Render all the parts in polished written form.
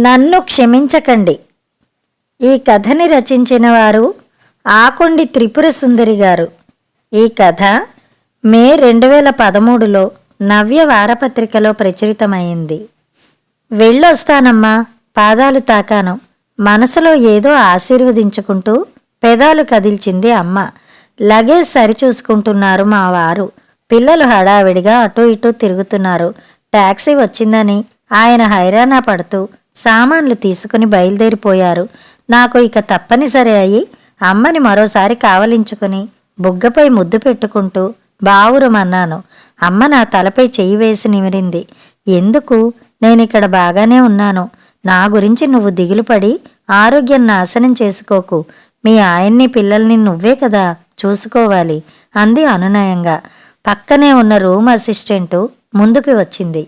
నన్ను క్షమించకండి. ఈ కథని రచించిన వారు ఆకొండి త్రిపుర సుందరి గారు. ఈ కథ మే 2013లో నవ్య వారపత్రికలో ప్రచురితమైంది. వెళ్ళొస్తానమ్మా, పాదాలు తాకాను. మనసులో ఏదో ఆశీర్వదించుకుంటూ పెదాలు కదిల్చింది అమ్మ. లగేజ్ సరిచూసుకుంటున్నారు మా వారు. పిల్లలు హడావిడిగా అటూ ఇటూ తిరుగుతున్నారు. టాక్సీ వచ్చిందని ఆయన హైరానా పడుతూ సామాన్లు తీసుకుని బయలుదేరిపోయారు. నాకు ఇక తప్పనిసరి అయి అమ్మని మరోసారి కావలించుకుని బుగ్గపై ముద్దు పెట్టుకుంటూ బావురమన్నాను. అమ్మ నా తలపై చెయ్యి వేసి నిమిరింది. ఎందుకు? నేనిక్కడ బాగానే ఉన్నాను. నా గురించి నువ్వు దిగులుపడి ఆరోగ్యం నాశనం చేసుకోకు. మీ ఆయన్ని పిల్లల్ని నువ్వే కదా చూసుకోవాలి అంది అనునయంగా. పక్కనే ఉన్న రూమ్ అసిస్టెంటు ముందుకు వచ్చింది.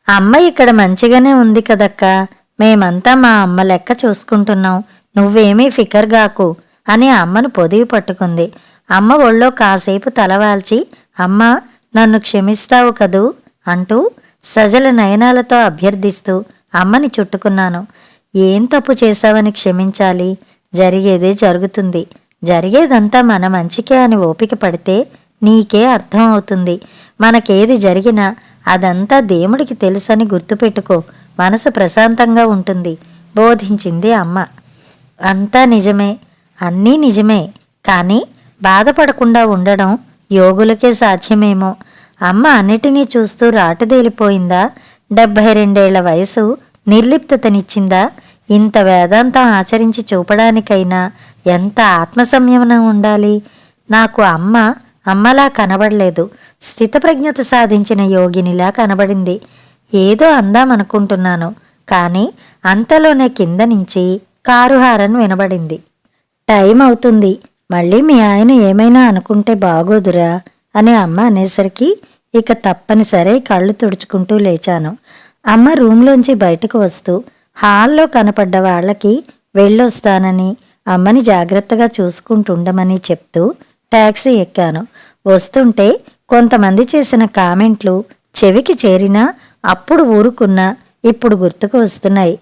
అమ్మ ఇక్కడ మంచిగానే ఉంది కదక్కా, మేమంతా మా అమ్మ లెక్క చూసుకుంటున్నాం, నువ్వేమీ ఫికర్గాకు అని అమ్మను పొదివి పట్టుకుంది. అమ్మ ఒళ్ళో కాసేపు తలవాల్చి, అమ్మా నన్ను క్షమిస్తావు కదూ అంటూ సజల నయనాలతో అభ్యర్థిస్తూ అమ్మని చుట్టుకున్నాను. ఏం తప్పు చేశావని క్షమించాలి? జరిగేదే జరుగుతుంది. జరిగేదంతా మన మంచికే అని ఓపిక పడితే నీకే అర్థం అవుతుంది. మనకేది జరిగినా అదంతా దేవుడికి తెలుసని గుర్తుపెట్టుకో, మనసు ప్రశాంతంగా ఉంటుంది బోధించింది అమ్మ. అంతా నిజమే, అన్నీ నిజమే, కానీ బాధపడకుండా ఉండడం యోగులకే సాధ్యమేమో. అమ్మ అన్నిటినీ చూస్తూ రాటుదేలిపోయిందా? 72 వయసు నిర్లిప్తతనిచ్చిందా? ఇంత వేదాంతం ఆచరించి చూపడానికైనా ఎంత ఆత్మసంయమనం ఉండాలి? నాకు అమ్మలా కనబడలేదు. స్థితప్రజ్ఞత సాధించిన యోగినిలా కనబడింది. ఏదో అందామనుకుంటున్నాను, కానీ అంతలోనే కింద నుంచి కారు హారన్ వినబడింది. టైం అవుతుంది, మళ్ళీ మీ ఆయన ఏమైనా అనుకుంటే బాగోదురా అని అమ్మ అనేసరికి ఇక తప్పనిసరి కళ్ళు తుడుచుకుంటూ లేచాను. అమ్మ రూంలోంచి బయటకు వస్తూ హాల్లో కనపడ్డ వాళ్ళకి వెళ్ళొస్తానని అమ్మని జాగ్రత్తగా చూసుకుంటుండమని చెప్తూ టాక్సీ ఎక్కాను. వస్తుంటే కొంతమంది చేసిన కామెంట్లు చెవికి చేరినా అప్పుడు ఊరుకున్నా ఇప్పుడు గుర్తుకు వస్తున్నాయి.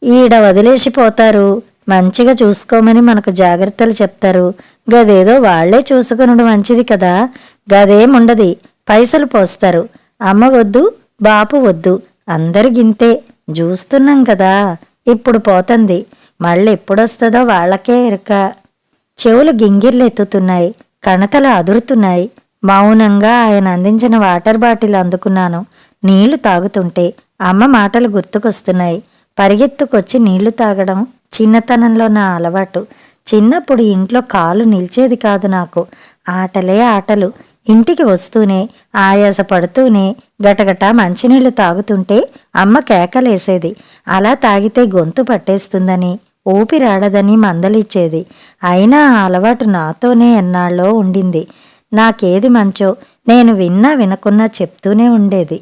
ఈడ వదిలేసిపోతారు, మంచిగా చూసుకోమని మనకు జాగ్రత్తలు చెప్తారు, గదేదో వాళ్లే చూసుకునడం మంచిది కదా, గదేముండది, పైసలు పోస్తారు, అమ్మ వద్దు బాపు వద్దు, అందరు గింతే, చూస్తున్నాం కదా, ఇప్పుడు పోతంది, మళ్ళీ ఎప్పుడొస్తుందో వాళ్లకే ఎరుక. చెవులు గింగిర్లెత్తుతున్నాయి, కణతలు అదురుతున్నాయి. మౌనంగా ఆయన అందించిన వాటర్ బాటిల్ అందుకున్నాను. నీళ్లు తాగుతుంటే అమ్మ మాటలు గుర్తుకొస్తున్నాయి. పరిగెత్తుకొచ్చి నీళ్లు తాగడం చిన్నతనంలో నా అలవాటు. చిన్నప్పుడు ఇంట్లో కాలు నిలిచేది కాదు నాకు. ఆటలే ఆటలు. ఇంటికి వస్తూనే ఆయాస పడుతూనే గటగట మంచినీళ్లు తాగుతుంటే అమ్మ కేకలేసేది. అలా తాగితే గొంతు పట్టేస్తుందని, ఊపిరాడదని మందలిచ్చేది. అయినా ఆ అలవాటు నాతోనే ఎన్నాళ్ళో ఉండింది. నాకేది మంచో నేను విన్నా వినకున్నా చెప్తూనే ఉండేది.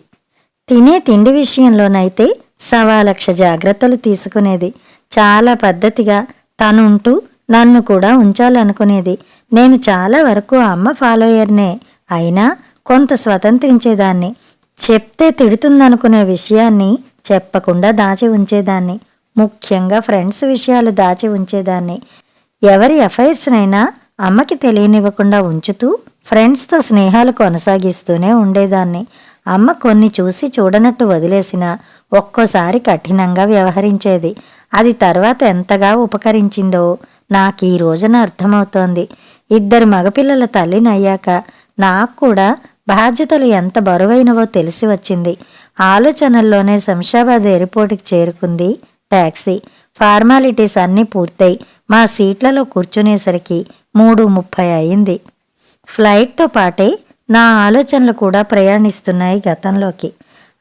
తినే తిండి విషయంలోనైతే 1,00,000 జాగ్రత్తలు తీసుకునేది. చాలా పద్ధతిగా తనుంటూ నన్ను కూడా ఉంచాలనుకునేది. నేను చాలా వరకు అమ్మ ఫాలోయర్నే అయినా కొంత స్వతంత్రించేదాన్ని. చెప్తే తిడుతుందనుకునే విషయాన్ని చెప్పకుండా దాచి ఉంచేదాన్ని. ముఖ్యంగా ఫ్రెండ్స్ విషయాలు దాచి ఉంచేదాన్ని. ఎవరి అఫైర్స్నైనా అమ్మకి తెలియనివ్వకుండా ఉంచుతూ ఫ్రెండ్స్తో స్నేహాలు కొనసాగిస్తూనే ఉండేదాన్ని. అమ్మ కొన్ని చూసి చూడనట్టు వదిలేసినా ఒక్కోసారి కఠినంగా వ్యవహరించేది. అది తర్వాత ఎంతగా ఉపకరించిందో నాకు ఈ రోజున అర్థమవుతోంది. 2 మగపిల్లల తల్లినయ్యాక నాకు కూడా బాధ్యతలు ఎంత బరువైనవో తెలిసి వచ్చింది. ఆలోచనల్లోనే శంషాబాద్ ఎయిర్పోర్టుకి చేరుకుంది టాక్సీ. ఫార్మాలిటీస్ అన్నీ పూర్తయి మా సీట్లలో కూర్చునేసరికి 3:30 అయింది. ఫ్లైట్తో పాటే నా ఆలోచనలు కూడా ప్రయాణిస్తున్నాయి గతంలోకి.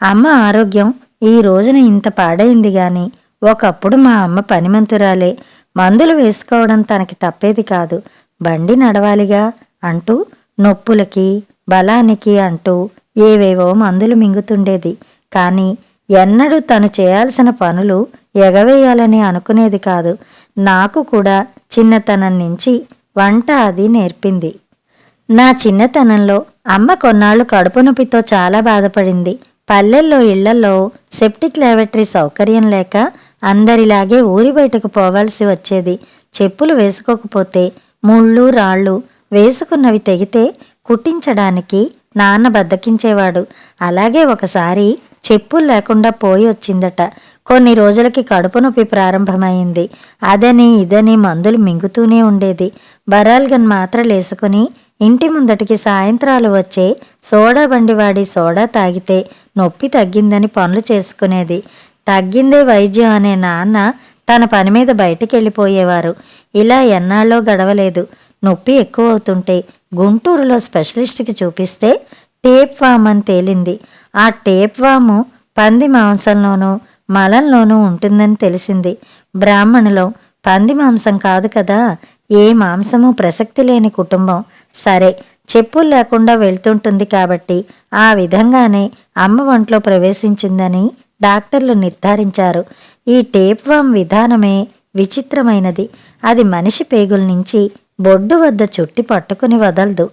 అమ్మ ఆరోగ్యం ఈ రోజున ఇంత పాడైంది గాని ఒకప్పుడు మా అమ్మ పనిమంతురాలే. మందులు వేసుకోవడం తనకి తప్పేది కాదు. బండి నడవాలిగా అంటూ నొప్పులకి బలానికి అంటూ ఏవేవో మందులు మింగుతుండేది. కానీ ఎన్నడూ తను చేయాల్సిన పనులు ఎగవేయాలని అనుకునేది కాదు. నాకు కూడా చిన్నతనం నుంచి వంట అది నేర్పింది. నా చిన్నతనంలో అమ్మ కొన్నాళ్లు కడుపు నొప్పితో చాలా బాధపడింది. పల్లెల్లో ఇళ్లలో సెప్టిక్ ల్యాబరేటరీ సౌకర్యం లేక అందరిలాగే ఊరి బయటకు పోవాల్సి వచ్చేది. చెప్పులు వేసుకోకపోతే ముళ్ళు రాళ్ళు వేసుకున్నవి తెగితే కుట్టించడానికి నాన్న బద్దకించేవాడు. అలాగే ఒకసారి చెప్పులు లేకుండా పోయి వచ్చిందట. కొన్ని రోజులకి కడుపు నొప్పి ప్రారంభమైంది. అదని ఇదని మందులు మింగుతూనే ఉండేది. బరాల్గన్ మాత్రలేసుకుని ఇంటి ముందటికి సాయంత్రాలు వచ్చే సోడా బండి వాడి సోడా తాగితే నొప్పి తగ్గిందని పనులు చేసుకునేది. తగ్గిందే వైద్యం అనే నాన్న తన పని మీద బయటికెళ్ళిపోయేవారు. ఇలా ఎన్నాళ్ళో గడవలేదు. నొప్పి ఎక్కువ అవుతుంటే గుంటూరులో స్పెషలిస్ట్కి చూపిస్తే టేప్ వామ్ అని తేలింది. ఆ టేప్ వాము పంది మాంసంలోనూ మలంలోనూ ఉంటుందని తెలిసింది. బ్రాహ్మణులో పంది మాంసం కాదు కదా, ఏ మాంసము ప్రసక్తి లేని కుటుంబం. సరే, చెప్పులు లేకుండా వెళ్తుంటుంది కాబట్టి ఆ విధంగానే అమ్మ ఒంట్లో ప్రవేశించిందని డాక్టర్లు నిర్ధారించారు. ఈ టేప్ వామ్ విధానమే విచిత్రమైనది. అది మనిషి పేగుల నుంచి బొడ్డు వద్ద చుట్టి పట్టుకుని వదలదు.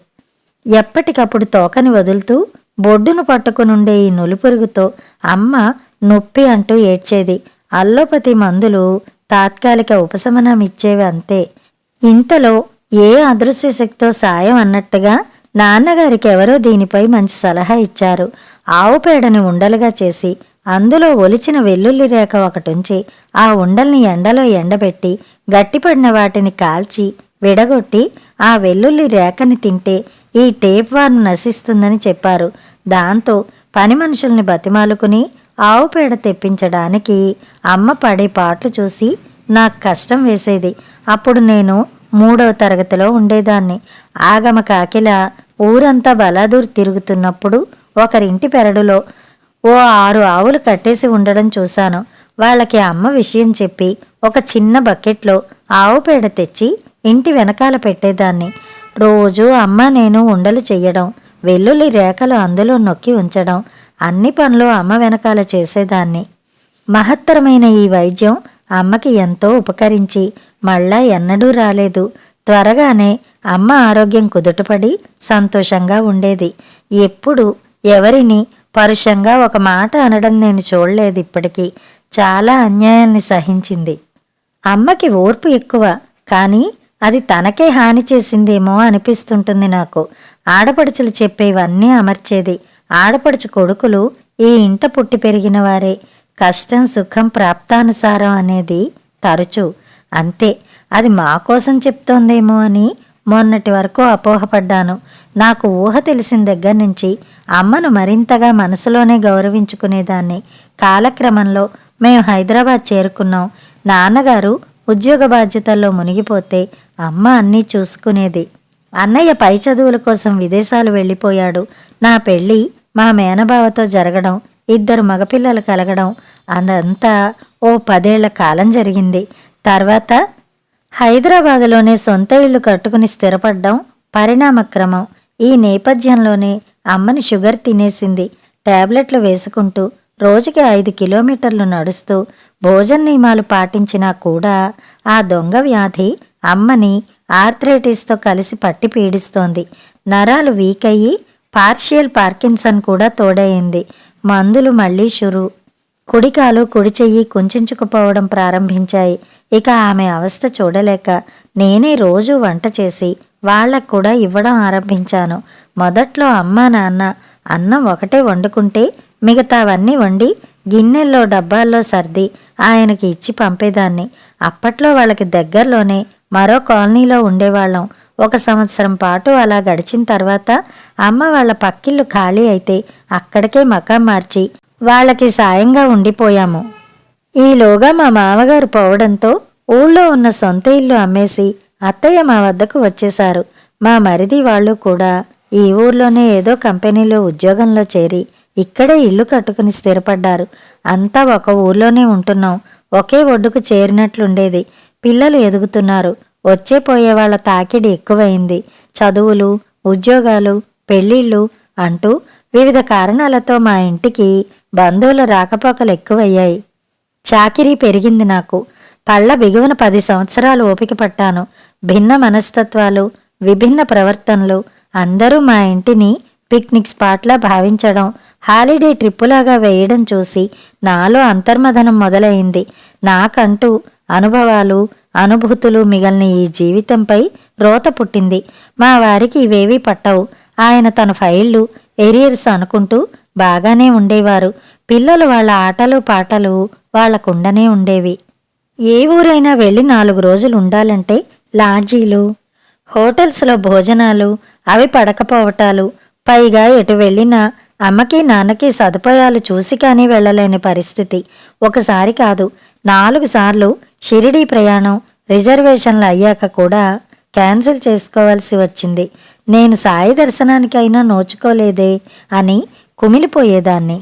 ఎప్పటికప్పుడు తోకని వదులుతూ బొడ్డును పట్టుకునుండే ఈ నులిపురుగుతో అమ్మ నొప్పి అంటూ ఏడ్చేది. అల్లోపతి మందులు తాత్కాలిక ఉపశమనం ఇచ్చేవి అంతే. ఇంతలో ఏ అదృశ్య శక్తో సాయం అన్నట్టుగా నాన్నగారికి ఎవరో దీనిపై మంచి సలహా ఇచ్చారు. ఆవు పేడని ఉండలుగా చేసి అందులో ఒలిచిన వెల్లుల్లి రేఖ ఒకటుంచి ఆ ఉండల్ని ఎండలో ఎండబెట్టి గట్టిపడిన వాటిని కాల్చి విడగొట్టి ఆ వెల్లుల్లి రేఖని తింటే ఈ టేప్ వామ్ నశిస్తుందని చెప్పారు. దాంతో పని మనుషుల్ని బతిమాలుకుని ఆవు పేడ తెప్పించడానికి అమ్మ పడే పాట్లు చూసి నాకు కష్టం వేసేది. అప్పుడు నేను 3వ తరగతిలో ఉండేదాన్ని. ఆగమ కాకిలా ఊరంతా బలాదూర్ తిరుగుతున్నప్పుడు ఒకరింటి పెరడులో ఓ 6 ఆవులు కట్టేసి ఉండడం చూశాను. వాళ్ళకి అమ్మ విషయం చెప్పి ఒక చిన్న బకెట్లో ఆవు పేడ తెచ్చి ఇంటి వెనకాల పెట్టేదాన్ని. రోజూ అమ్మ నేను ఉండలు చెయ్యడం, వెల్లుల్లి రేఖలు అందులో నొక్కి ఉంచడం, అన్ని పనులు అమ్మ వెనకాల చేసేదాన్ని. మహత్తరమైన ఈ వైద్యం అమ్మకి ఎంతో ఉపకరించి మళ్ళా ఎన్నడూ రాలేదు. త్వరగానే అమ్మ ఆరోగ్యం కుదుటపడి సంతోషంగా ఉండేది. ఎప్పుడు ఎవరిని పరుషంగా ఒక మాట అనడం నేను చూడలేదు. ఇప్పటికీ చాలా అన్యాయాల్ని సహించింది. అమ్మకి ఓర్పు ఎక్కువ, కానీ అది తనకే హాని చేసిందేమో అనిపిస్తుంటుంది నాకు. ఆడపడుచులు చెప్పేవన్నీ అమర్చేది. ఆడపడుచు కొడుకులు ఈ ఇంట పుట్టి పెరిగిన వారే. కష్టం సుఖం ప్రాప్తానుసారం అనేది తరచు. అంతే, అది మా కోసం చెప్తోందేమో అని మొన్నటి వరకు అపోహపడ్డాను. నాకు ఊహ తెలిసిన దగ్గర నుంచి అమ్మను మరింతగా మనసులోనే గౌరవించుకునేదాన్ని. కాలక్రమంలో మేము హైదరాబాద్ చేరుకున్నాం. నాన్నగారు ఉద్యోగ బాధ్యతల్లో మునిగిపోతే అమ్మ అన్నీ చూసుకునేది. అన్నయ్య పై చదువుల కోసం విదేశాలు వెళ్ళిపోయాడు. నా పెళ్ళి మా మేనబావతో జరగడం, 2 మగపిల్లలు కలగడం, అదంతా ఓ 10 ఏళ్ల కాలం జరిగింది. తర్వాత హైదరాబాదులోనే సొంత ఇల్లు కట్టుకుని స్థిరపడ్డం పరిణామక్రమం. ఈ నేపథ్యంలోనే అమ్మని షుగర్ తినేసింది. టాబ్లెట్లు వేసుకుంటూ రోజుకి 5 కిలోమీటర్లు నడుస్తూ భోజన నియమాలు పాటించినా కూడా ఆ దొంగ వ్యాధి అమ్మని ఆర్థరైటిస్తో కలిసి పట్టి పీడిస్తోంది. నరాలు వీక్ అయ్యి పార్షియల్ పార్కిన్సన్ కూడా తోడయింది. మందులు మళ్లీ షురు. కుడికాలు కుడి చెయ్యి కుంచుకుపోవడం ప్రారంభించాయి. ఇక ఆమె అవస్థ చూడలేక నేనే రోజూ వంట చేసి వాళ్లకు కూడా ఇవ్వడం ఆరంభించాను. మొదట్లో అమ్మా నాన్న అన్నం ఒకటే వండుకుంటే మిగతావన్నీ వండి గిన్నెల్లో డబ్బాల్లో సర్ది ఆయనకి ఇచ్చి పంపేదాన్ని. అప్పట్లో వాళ్ళకి దగ్గరలోనే మరో కాలనీలో ఉండేవాళ్ళం. 1 సంవత్సరం పాటు అలా గడిచిన తర్వాత అమ్మ వాళ్ళ పక్కిళ్ళు ఖాళీ అయితే అక్కడికే మకాం మార్చి వాళ్ళకి సాయంగా ఉండిపోయాము. ఈలోగా మా మామగారు పోవడంతో ఊళ్ళో ఉన్న సొంత ఇల్లు అమ్మేసి అత్తయ్య మా వద్దకు వచ్చేశారు. మా మరిది వాళ్ళు కూడా ఈ ఊర్లోనే ఏదో కంపెనీలో ఉద్యోగంలో చేరి ఇక్కడే ఇల్లు కట్టుకుని స్థిరపడ్డారు. అంతా ఒక ఊర్లోనే ఉంటున్నాం. ఒకే ఒడ్డుకు చేరినట్లుండేది. పిల్లలు ఎదుగుతున్నారు. వచ్చే పోయే వాళ్ళ తాకిడి ఎక్కువైంది. చదువులు, ఉద్యోగాలు, పెళ్ళిళ్ళు అంటూ వివిధ కారణాలతో మా ఇంటికి బంధువుల రాకపోకలు ఎక్కువయ్యాయి. చాకిరీ పెరిగింది నాకు. పళ్ళ బిగువన 10 సంవత్సరాలు ఓపిక పట్టాను. భిన్న మనస్తత్వాలు, విభిన్న ప్రవర్తనలు అందరూ మా ఇంటిని పిక్నిక్ స్పాట్లా భావించడం, హాలిడే ట్రిప్పులాగా వేయడం చూసి నాలో అంతర్మథనం మొదలైంది. నాకంటూ అనుభవాలు, అనుభూతులు మిగల్ని ఈ జీవితంపై రోత పుట్టింది. మా వారికి ఇవేవీ పట్టవు. ఆయన తన ఫైళ్లు, ఎరియర్స్ అనుకుంటూ బాగానే ఉండేవారు. పిల్లలు వాళ్ళ ఆటలు పాటలు వాళ్లకుండనే ఉండేవి. ఏ ఊరైనా వెళ్ళి 4 రోజులు ఉండాలంటే లాడ్జీలు, హోటల్స్లో భోజనాలు, అవి పడకపోవటాలు, పైగా ఎటు వెళ్ళినా అమ్మకి నాన్నకి సదుపాయాలు చూసి కానీ వెళ్ళలేని పరిస్థితి. ఒకసారి కాదు 4 సార్లు షిరిడీ ప్రయాణం రిజర్వేషన్లు అయ్యాక కూడా క్యాన్సిల్ చేసుకోవాల్సి వచ్చింది. నేను సాయి దర్శనానికైనా నోచుకోలేదే అని కుమిలిపోయేదాన్ని.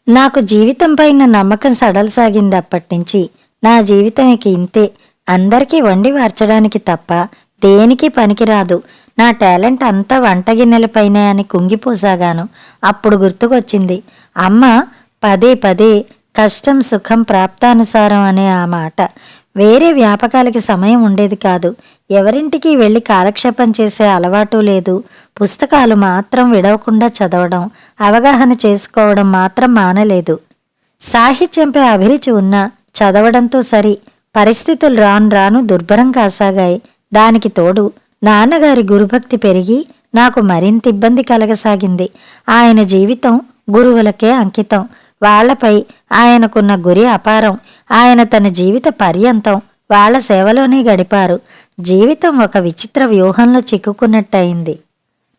నాకు జీవితంపైన నమ్మకం సడలసాగింది. అప్పటినుంచి నా జీవితం ఇక ఇంతే, అందరికీ వండి వార్చడానికి తప్ప దేనికి పనికిరాదు, నా టాలెంట్ అంతా వంటగిన్నెలపైనే అని కుంగిపోసాగాను. అప్పుడు గుర్తుకొచ్చింది అమ్మ పదే పదే కష్టం సుఖం ప్రాప్తానుసారం అనే ఆ మాట. వేరే వ్యాపకాలకి సమయం ఉండేది కాదు. ఎవరింటికి వెళ్ళి కాలక్షేపం చేసే అలవాటు లేదు. పుస్తకాలు మాత్రం విడవకుండా చదవడం, అవగాహన చేసుకోవడం మాత్రం మానలేదు. సాహిత్యంపై అభిరుచి ఉన్నా చదవడంతో సరి. పరిస్థితులు రాను రాను దుర్భరం కాసాగాయి. దానికి తోడు నాన్నగారి గురుభక్తి పెరిగి నాకు మరింత ఇబ్బంది కలగసాగింది. ఆయన జీవితం గురువులకే అంకితం. వాళ్లపై ఆయనకున్న గురి అపారం. ఆయన తన జీవిత పర్యంతం వాళ్ల సేవలోనే గడిపారు. జీవితం ఒక విచిత్ర వ్యూహంలో చిక్కుకున్నట్టయింది.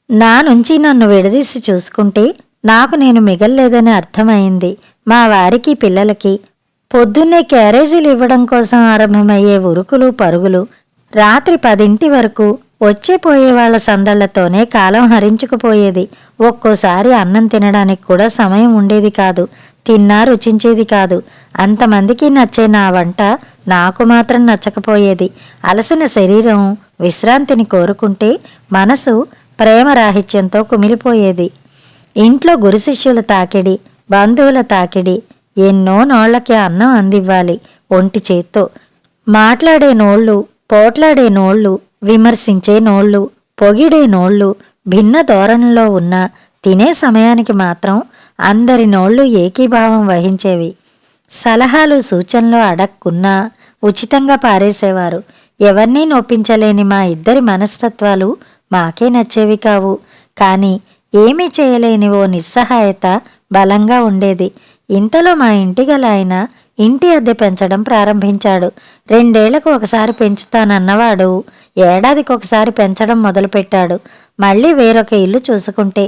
నా నుంచి నన్ను విడదీసి చూసుకుంటే నాకు నేను మిగల్లేదని అర్థమైంది. మా వారికి పిల్లలకి పొద్దున్నే క్యారేజీలు ఇవ్వడం కోసం ఆరంభమయ్యే ఉరుకులు పరుగులు, రాత్రి 10 వరకు వచ్చేపోయే వాళ్ల సందళ్లతోనే కాలం హరించుకుపోయేది. ఒక్కోసారి అన్నం తినడానికి కూడా సమయం ఉండేది కాదు. తిన్నా రుచించేది కాదు. అంతమందికి నచ్చే నా వంట నాకు మాత్రం నచ్చకపోయేది. అలసిన శరీరం విశ్రాంతిని కోరుకుంటే మనసు ప్రేమరాహిత్యంతో కుమిలిపోయేది. ఇంట్లో గురు శిష్యుల తాకిడి, బంధువుల తాకిడి. ఎన్నో నోళ్లకి అన్నం అందివ్వాలి ఒంటి చేత్తో. మాట్లాడే నోళ్ళు, పోట్లాడే నోళ్ళు, విమర్శించే నోళ్ళు, పొగిడే నోళ్ళు భిన్న ధోరణిలో ఉన్న తినే సమయానికి మాత్రం అందరి నోళ్ళు ఏకీభావం వహించేవి. సలహాలు సూచనలు అడక్కున్నా ఉచితంగా పారేసేవారు. ఎవరినీ నొప్పించలేని మా ఇద్దరి మనస్తత్వాలు మాకే నచ్చేవి కావు. కానీ ఏమీ చేయలేని ఓ నిస్సహాయత బలంగా ఉండేది. ఇంతలో మా ఇంటిగల ఆయన ఇంటి అద్దె పెంచడం ప్రారంభించాడు. 2 ఏళ్లకు ఒకసారి పెంచుతానన్నవాడు ఏడాదికి ఒకసారి పెంచడం మొదలుపెట్టాడు. మళ్ళీ వేరొక ఇల్లు చూసుకుంటే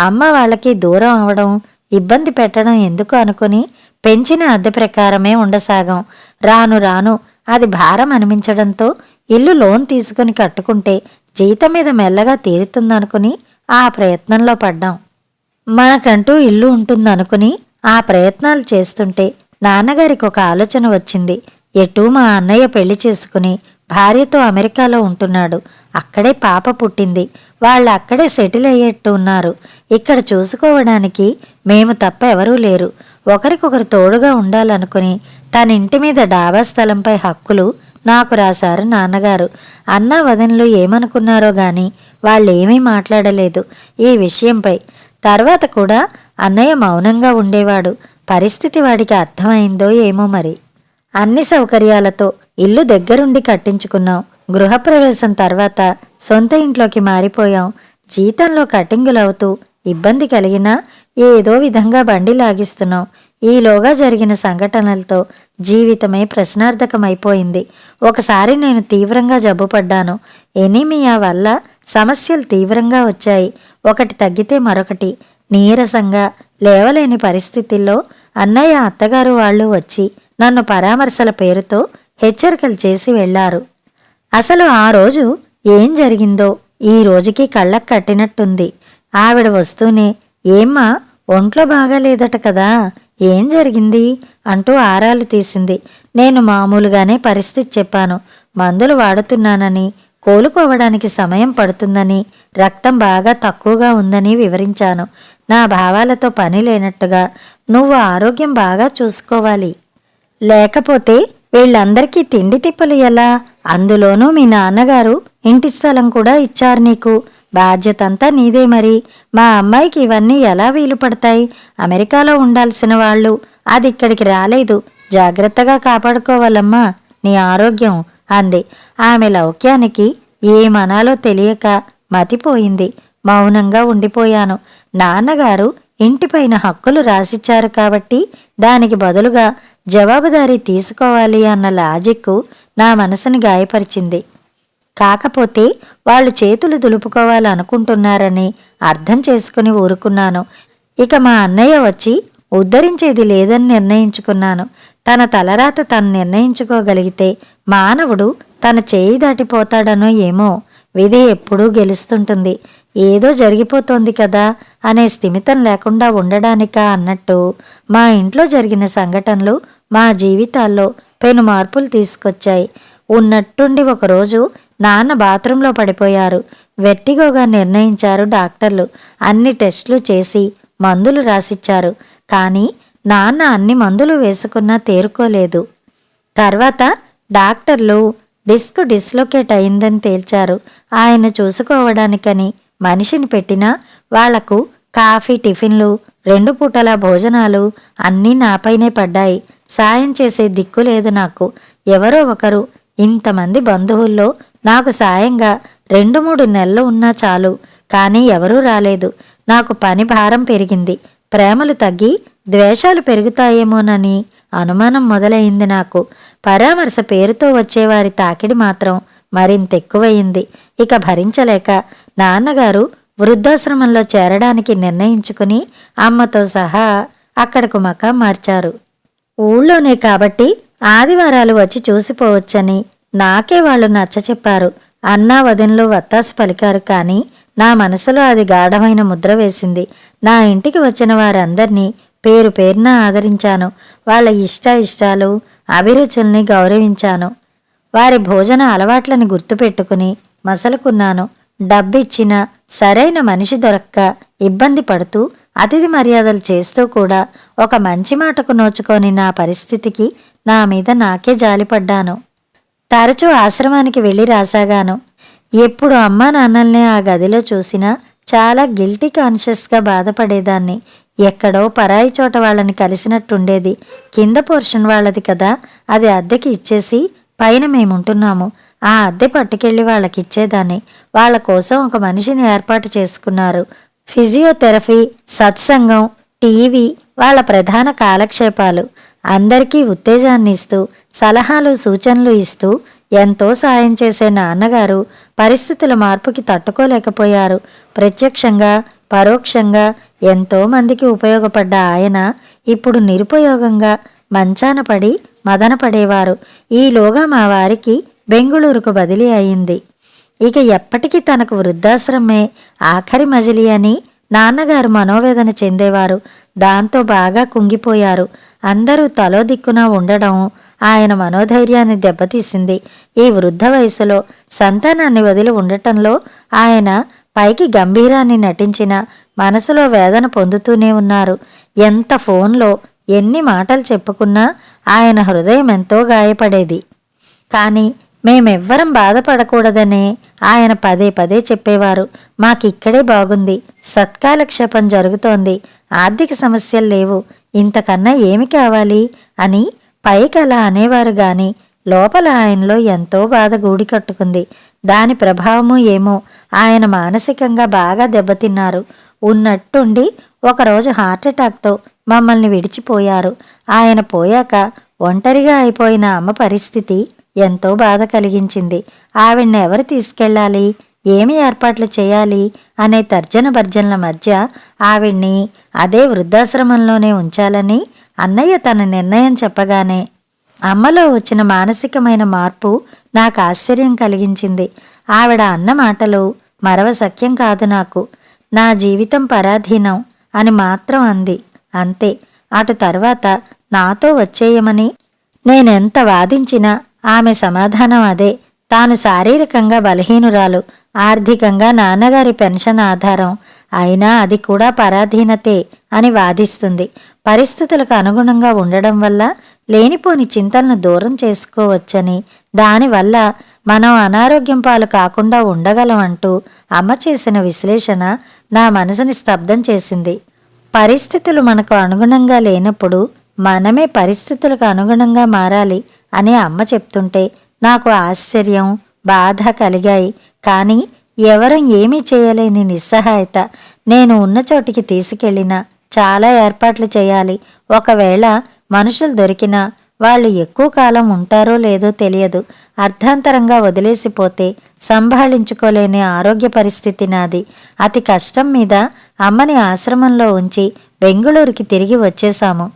అమ్మ వాళ్ళకి దూరం అవడం, ఇబ్బంది పెట్టడం ఎందుకు అనుకుని పెంచిన అద్దె ప్రకారమే ఉండసాగాం. రాను రాను అది భారం అనిపించడంతో ఇల్లు లోన్ తీసుకుని కట్టుకుంటే జీతం మీద మెల్లగా తీరుతుందనుకుని ఆ ప్రయత్నంలో పడ్డాం. మనకంటూ ఇల్లు ఉంటుందనుకుని ఆ ప్రయత్నాలు చేస్తుంటే నాన్నగారికి ఒక ఆలోచన వచ్చింది. ఎటూ మా అన్నయ్య పెళ్లి చేసుకుని భార్యతో అమెరికాలో ఉంటున్నాడు. అక్కడే పాప పుట్టింది. వాళ్ళు అక్కడే సెటిల్ అయ్యేట్టు ఉన్నారు. ఇక్కడ చూసుకోవడానికి మేము తప్ప ఎవరూ లేరు. ఒకరికొకరు తోడుగా ఉండాలనుకుని తన ఇంటి మీద డాబా స్థలంపై హక్కులు నాకు రాశారు నాన్నగారు. అన్నా వదినలు ఏమనుకున్నారో గాని వాళ్ళేమీ మాట్లాడలేదు ఈ విషయంపై. తర్వాత కూడా అన్నయ్య మౌనంగా ఉండేవాడు. పరిస్థితి వాడికి అర్థమైందో ఏమో మరి. అన్ని సౌకర్యాలతో ఇల్లు దగ్గరుండి కట్టించుకున్నాం. గృహప్రవేశం తర్వాత సొంత ఇంట్లోకి మారిపోయాం. జీతంలో కటింగులవుతూ ఇబ్బంది కలిగినా ఏదో విధంగా బండి లాగిస్తున్నాం. ఈలోగా జరిగిన సంఘటనలతో జీవితమే ప్రశ్నార్థకమైపోయింది. ఒకసారి నేను తీవ్రంగా జబ్బుపడ్డాను. ఎనీమియా వల్ల సమస్యలు తీవ్రంగా వచ్చాయి. ఒకటి తగ్గితే మరొకటి. నీరసంగా లేవలేని పరిస్థితుల్లో అన్నయ్య అత్తగారు వాళ్ళు వచ్చి నన్ను పరామర్శల పేరుతో హెచ్చరికలు చేసి వెళ్లారు. అసలు ఆ రోజు ఏం జరిగిందో ఈ రోజుకి కళ్ళకు కట్టినట్టుంది. ఆవిడ వస్తూనే ఏమ్మా ఒంట్లో బాగాలేదట కదా, ఏం జరిగింది అంటూ ఆరాలు తీసింది. నేను మామూలుగానే పరిస్థితి చెప్పాను. మందులు వాడుతున్నానని, కోలుకోవడానికి సమయం పడుతుందని, రక్తం బాగా తక్కువగా ఉందని వివరించాను. నా భావాలతో పని లేనట్టుగా నువ్వు ఆరోగ్యం బాగా చూసుకోవాలి, లేకపోతే వీళ్ళందరికీ తిండి తిప్పలు ఎలా? అందులోనూ మీ నాన్నగారు ఇంటి స్థలం కూడా ఇచ్చారు నీకు. బాధ్యతంతా నీదే మరి. మా అమ్మాయికి ఇవన్నీ ఎలా వీలు పడతాయి? అమెరికాలో ఉండాల్సిన వాళ్ళు అది ఇక్కడికి రాలేదు. జాగ్రత్తగా కాపాడుకోవాలమ్మా నీ ఆరోగ్యం అంది. ఆమె లౌక్యానికి ఏమనాలో తెలియక మతిపోయింది. మౌనంగా ఉండిపోయాను. నాన్నగారు ఇంటిపైన హక్కులు రాసిచ్చారు కాబట్టి దానికి బదులుగా జవాబుదారీ తీసుకోవాలి అన్న లాజిక్కు నా మనసుని గాయపరిచింది. కాకపోతే వాళ్ళు చేతులు దులుపుకోవాలనుకుంటున్నారని అర్థం చేసుకుని ఊరుకున్నాను. ఇక మా అన్నయ్య వచ్చి ఉద్ధరించేది లేదని నిర్ణయించుకున్నాను. తన తలరాత తను నిర్ణయించుకోగలిగితే మానవుడు తన చేయి దాటిపోతాడనో ఏమో. విధి ఎప్పుడూ గెలుస్తుంటుంది. ఏదో జరిగిపోతోంది కదా అనే స్థిమితం లేకుండా ఉండడానికా అన్నట్టు మా ఇంట్లో జరిగిన సంఘటనలు మా జీవితాల్లో పెను మార్పులు తీసుకొచ్చాయి. ఉన్నట్టుండి ఒకరోజు నాన్న బాత్రూంలో పడిపోయారు. వెట్టిగోగా నిర్ణయించారు డాక్టర్లు. అన్ని టెస్టులు చేసి మందులు రాసిచ్చారు. కానీ నాన్న అన్ని మందులు వేసుకున్నా తేరుకోలేదు. తర్వాత డాక్టర్లు డిస్క్ డిస్లొకేట్ అయిందని తేల్చారు. ఆయన చూసుకోవడానికని మనిషిని పెట్టినా వాళ్లకు కాఫీ, టిఫిన్లు, 2 పూటల భోజనాలు అన్నీ నాపైనే పడ్డాయి. సాయం చేసే దిక్కు లేదు నాకు. ఎవరో ఒకరు ఇంతమంది బంధువుల్లో నాకు సాయంగా 2-3 నెలలు ఉన్నా చాలు. కానీ ఎవరూ రాలేదు. నాకు పని భారం పెరిగింది. ప్రేమలు తగ్గి ద్వేషాలు పెరుగుతాయేమోనని అనుమానం మొదలైంది నాకు. పరామర్శ పేరుతో వచ్చేవారి తాకిడి మాత్రం మరింతెక్కువయింది. ఇక భరించలేక నాన్నగారు వృద్ధాశ్రమంలో చేరడానికి నిర్ణయించుకుని అమ్మతో సహా అక్కడకు మకాం మార్చారు. ఊళ్ళోనే కాబట్టి ఆదివారాలు వచ్చి చూసిపోవచ్చని నాకే వాళ్ళు నచ్చచెప్పారు. అన్నా వదినలు వత్తాసు పలికారు. కానీ నా మనసులో అది గాఢమైన ముద్ర వేసింది. నా ఇంటికి వచ్చిన వారందర్నీ పేరు పేరున ఆదరించాను. వాళ్ళ ఇష్టాలు అభిరుచుల్ని గౌరవించాను. వారి భోజన అలవాట్లని గుర్తుపెట్టుకుని మసలుకున్నాను. డబ్బిచ్చినా సరైన మనిషి దొరక్క ఇబ్బంది పడుతూ అతిథి మర్యాదలు చేస్తూ కూడా ఒక మంచి మాటకు నోచుకొని నా పరిస్థితికి నా మీద నాకే జాలిపడ్డాను. తరచూ ఆశ్రమానికి వెళ్ళి రాసాగాను. ఎప్పుడు అమ్మా నాన్నల్ని ఆ గదిలో చూసినా చాలా గిల్టీ కాన్షియస్గా బాధపడేదాన్ని. ఎక్కడో పరాయి చోట వాళ్ళని కలిసినట్టుండేది. కింద పోర్షన్ వాళ్ళది కదా, అది అద్దెకి ఇచ్చేసి పైన మేముంటున్నాము. ఆ అద్దె పట్టుకెళ్ళి వాళ్ళకిచ్చేదాన్ని. వాళ్ళ కోసం ఒక మనిషిని ఏర్పాటు చేసుకున్నారు. ఫిజియోథెరపీ, సత్సంగం, టీవీ వాళ్ళ ప్రధాన కాలక్షేపాలు. అందరికీ ఉత్తేజాన్ని ఇస్తూ సలహాలు సూచనలు ఇస్తూ ఎంతో సాయం చేసే నాన్నగారు పరిస్థితుల మార్పుకి తట్టుకోలేకపోయారు. ప్రత్యక్షంగా పరోక్షంగా ఎంతో మందికి ఉపయోగపడ్డ ఆయన ఇప్పుడు నిరుపయోగంగా మంచాన పడి మదనపడేవారు. ఈలోగా మా వారికి బెంగుళూరుకు బదిలీ అయింది. ఇక ఎప్పటికీ తనకు వృద్ధాశ్రమే ఆఖరి మజిలీ అని నాన్నగారు మనోవేదన చెందేవారు. దాంతో బాగా కుంగిపోయారు. అందరూ తలో దిక్కున ఉండడం ఆయన మనోధైర్యాన్ని దెబ్బతీసింది. ఈ వృద్ధ వయసులో సంతానాన్ని వదిలి ఉండటంలో ఆయన పైకి గంభీరాన్ని నటించిన మనసులో వేదన పొందుతూనే ఉన్నారు. ఎంత ఫోన్లో ఎన్ని మాటలు చెప్పుకున్నా ఆయన హృదయం ఎంతో గాయపడేది. కానీ మేమెవ్వరం బాధపడకూడదనే ఆయన పదే పదే చెప్పేవారు. మాకిక్కడే బాగుంది, సత్కాలక్షేపం జరుగుతోంది, ఆర్థిక సమస్యలు లేవు, ఇంతకన్నా ఏమి కావాలి అని పైకి అలా అనేవారు గాని లోపల ఆయనలో ఎంతో బాధ గూడి కట్టుకుంది. దాని ప్రభావమూ ఏమో ఆయన మానసికంగా బాగా దెబ్బతిన్నారు. ఉన్నట్టుండి ఒకరోజు హార్ట్అటాక్తో మమ్మల్ని విడిచిపోయారు. ఆయన పోయాక ఒంటరిగా అయిపోయిన అమ్మ పరిస్థితి ఎంతో బాధ కలిగించింది. ఆవిడ్ని ఎవరు తీసుకెళ్ళాలి, ఏమి ఏర్పాట్లు చేయాలి అనే తర్జన భర్జనల మధ్య ఆవిడ్ని అదే వృద్ధాశ్రమంలోనే ఉంచాలని అన్నయ్య తన నిర్ణయం చెప్పగానే అమ్మలో వచ్చిన మానసికమైన మార్పు నాకు ఆశ్చర్యం కలిగించింది. ఆవిడ అన్న మాటలు మరవశక్యం కాదు నాకు. నా జీవితం పరాధీనం అని మాత్రం అంది. అంతే. అటు తర్వాత నాతో వచ్చేయమని నేనెంత వాదించినా ఆమె సమాధానం అదే. తాను శారీరకంగా బలహీనురాలు, ఆర్థికంగా నాన్నగారి పెన్షన్ ఆధారం, అయినా అది కూడా పరాధీనతే అని వాదిస్తుంది. పరిస్థితులకు అనుగుణంగా ఉండడం వల్ల లేనిపోని చింతలను దూరం చేసుకోవచ్చని, దానివల్ల మనం అనారోగ్యం పాలు కాకుండా ఉండగలం అంటూ అమ్మ చేసిన విశ్లేషణ నా మనసుని స్తబ్దం చేసింది. పరిస్థితులు మనకు అనుగుణంగా లేనప్పుడు మనమే పరిస్థితులకు అనుగుణంగా మారాలి అని అమ్మ చెప్తుంటే నాకు ఆశ్చర్యం, బాధ కలిగాయి. కానీ ఎవరం ఏమీ చేయలేని నిస్సహాయత. నేను ఉన్న చోటికి తీసుకెళ్ళినా చాలా ఏర్పాట్లు చేయాలి. ఒకవేళ మనుషులు దొరికినా వాళ్ళు ఎక్కువ కాలం ఉంటారో లేదో తెలియదు. అర్ధాంతరంగా వదిలేసిపోతే సంభాళించుకోలేని ఆరోగ్య పరిస్థితి నాది. అతి కష్టం మీద అమ్మని ఆశ్రమంలో ఉంచి బెంగుళూరుకి తిరిగి వచ్చేశాము.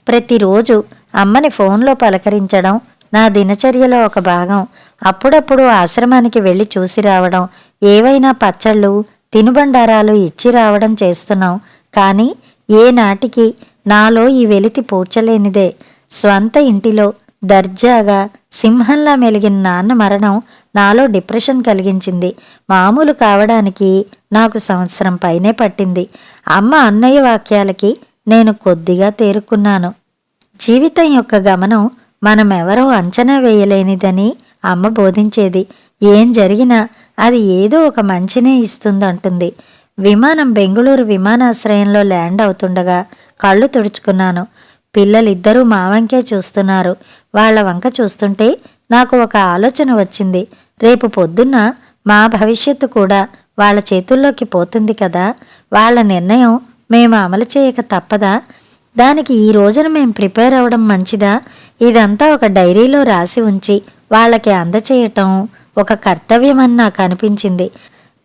ప్రతిరోజు అమ్మని ఫోన్లో పలకరించడం నా దినచర్యలో ఒక భాగం. అప్పుడప్పుడు ఆశ్రమానికి వెళ్ళి చూసి రావడం, ఏవైనా పచ్చళ్ళు, తినుబండారాలు ఇచ్చి రావడం చేస్తున్నాం. కానీ ఏనాటికి నాలో ఈ వెలితి పూడ్చలేనిదే. స్వంత ఇంటిలో దర్జాగా సింహంలా మెలిగిన నాన్న మరణం నాలో డిప్రెషన్ కలిగించింది. మామూలు కావడానికి నాకు సంవత్సరం పైనే పట్టింది. అమ్మ అన్నయ్య వాక్యాలకి నేను కొద్దిగా తేరుకున్నాను. జీవితం యొక్క గమనం మనమెవరో అంచనా వేయలేనిదని అమ్మ బోధించేది. ఏం జరిగినా అది ఏదో ఒక మంచినే ఇస్తుందంటుంది. విమానం బెంగుళూరు విమానాశ్రయంలో ల్యాండ్ అవుతుండగా కళ్ళు తుడుచుకున్నాను. పిల్లలిద్దరూ మా వంకే చూస్తున్నారు. వాళ్ల వంక చూస్తుంటే నాకు ఒక ఆలోచన వచ్చింది. రేపు పొద్దున్న మా భవిష్యత్తు కూడా వాళ్ళ చేతుల్లోకి పోతుంది కదా. వాళ్ళ నిర్ణయం మేము అమలు చేయక తప్పదా? దానికి ఈ రోజున మేం ప్రిపేర్ అవ్వడం మంచిదా? ఇదంతా ఒక డైరీలో రాసి ఉంచి వాళ్ళకి అందచేయటం ఒక కర్తవ్యమని నాకు అనిపించింది.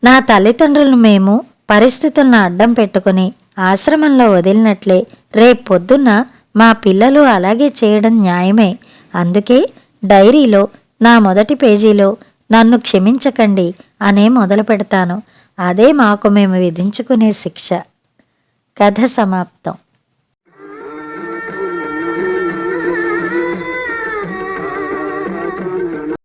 నా తల్లిదండ్రులను మేము పరిస్థితులను అడ్డం పెట్టుకుని ఆశ్రమంలో వదిలినట్లే రేపు పొద్దున్న మా పిల్లలు అలాగే చేయడం న్యాయమే. అందుకే డైరీలో నా మొదటి పేజీలో నన్ను క్షమించకండి అనే మొదలు పెడతాను. అదే మాకు మేము విధించుకునే శిక్ష. కథ సమాప్తం.